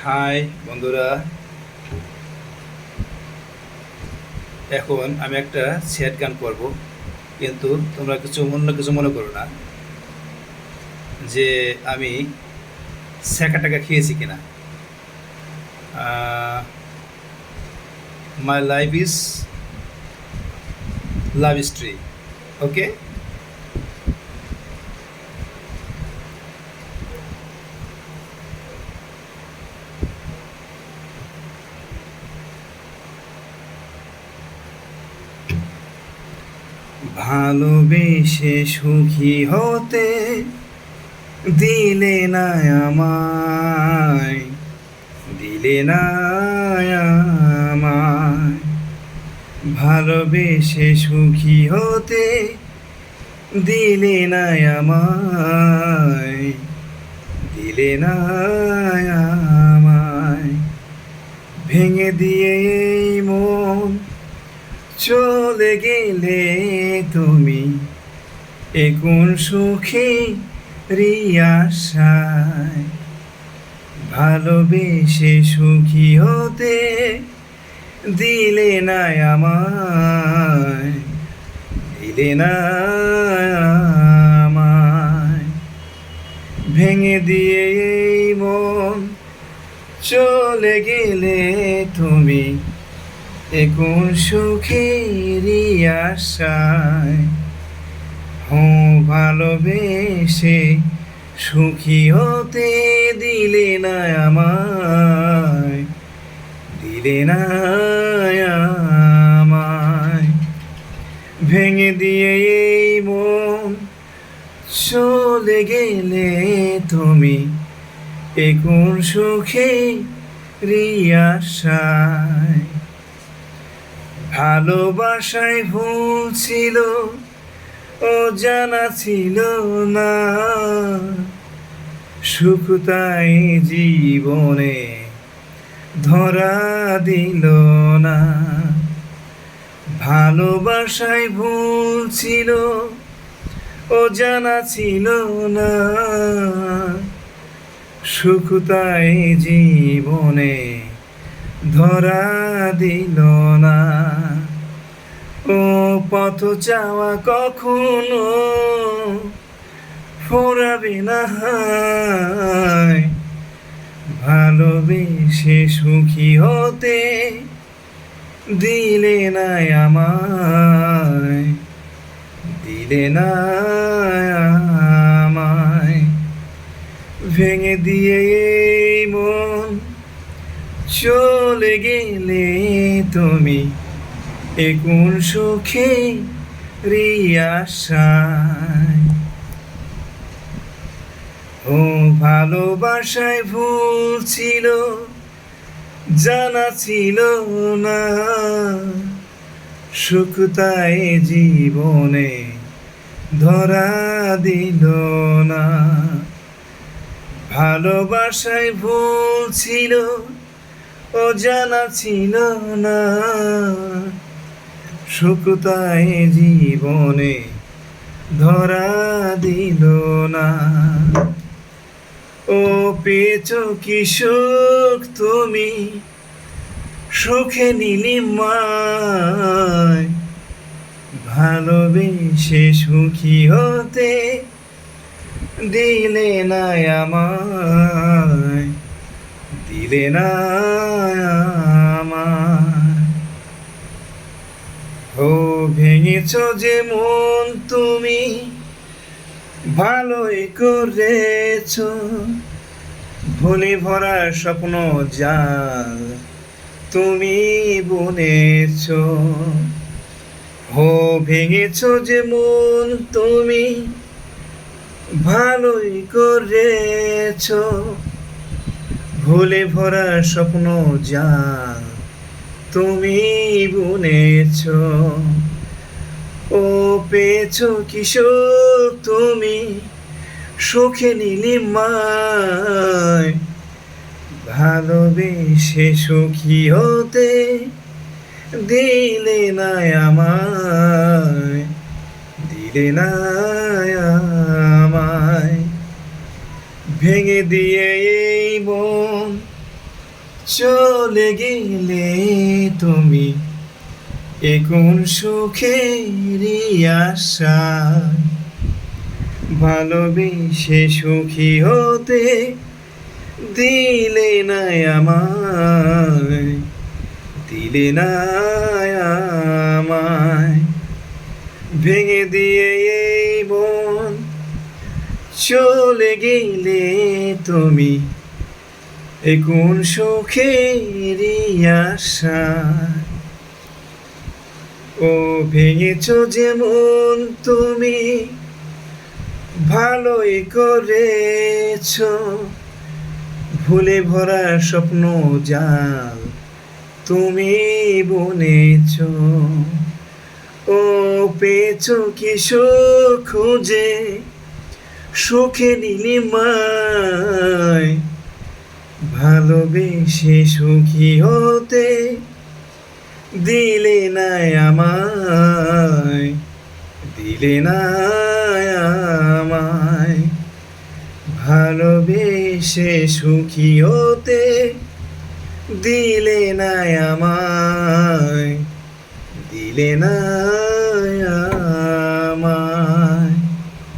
High বন্ধুরা, এখন আমি একটা স্যাড গান করব, কিন্তু তোমরা অন্য কিছু মনে করো না যে আমি ছ্যাঁকা টাকা খেয়েছি কিনা। My life is love story. Okay, ভালোবেসে সুখী হতে দিলে না আমায়, দিলে না আমায়। ভালোবেসে সুখী হতে দিলে না আমায়, দিলে না আমায়। ভেঙে দিয়ে এই মন চলে গেলে তুমি, এ কোন সুখে আশায়। ভালোবেসে সুখী হতে দিলে না আমায়, দিলে না আমায়। ভেঙে দিয়ে এই মন চলে গেলে তুমি, এ কোন সুখের আশায়। ভালোবেসে সুখী হতে দিলে না আমায়, দিলে না আমায়। ভেঙে দিয়ে এই মন চলে গেলে তুমি, এ কোন সুখের আশায়। ভালোবাসায় ভুল ছিল, ও জানা ছিল না, সুখ তাই জীবনে ধরা দিল না। ভালোবাসায় ভুল ছিল, ও জানা ছিল না, সুখ তাই জীবনে ধরা দিল না। ও পথ চাওয়া কখনো ফোরাবে না, ভালোবেসে সুখী হতে দিলে না আমায়, দিলে না আমায়। ভেঙে দিয়ে এই মন চলে গেলে তুমি, এ কোন সুখের আশায়। ভালোবাসায় ভুল ছিল, জানা ছিল না, সুখ তাই জীবনে ধরা দিল না। ভালোবাসায় ভুল ছিল, ও জানা ছিল না, সুখ তাই জীবনে ধরা দিল না। ও পেয়েছো কি সুখ তুমি, সুখে নীলিমায়। ভালোবেসে সুখী হতে দিলে না আমায়, দিলে না আমায়। ভেঙেছ যে মন তুমি, ভালোই করেছ। ভুলে ভরা স্বপ্ন জাল তুমি বুনেছ। ভেঙেছ যে মন তুমি, ভালোই করেছ। ভুলে ভরা স্বপ্ন জাল তুমি বুনেছ। ও পেয়েছো কি সুখ তুমি, সুখে নীলিমায়। ভালোবেসে সুখী হতে দিলে না আমায়, দিলে না আমায়। ভেঙে দিয়ে এই মন চলে গেলে তুমি এ কোন সুখেরই আশা, ভালোবেসে সুখী হতে দিলে না আমায়, দিলে না আমায়, ভেঙে দিয়ে এই মন চলে গেলে তুমি এ কোন সুখেরই আশা। ও ভেঙেছ যেমন তুমি ভালোই করেছ, ভুলে ভরা স্বপ্ন জাল তুমি বুনেছ। ও পেয়েছ কি সুখ খুঁজে সুখে নীলিমায়, ভালোবেসে সুখী হতে দিলে না আমায়, দিলে না আমায়, ভালোবেসে সুখী হতে দিলে না আমায়, দিলে না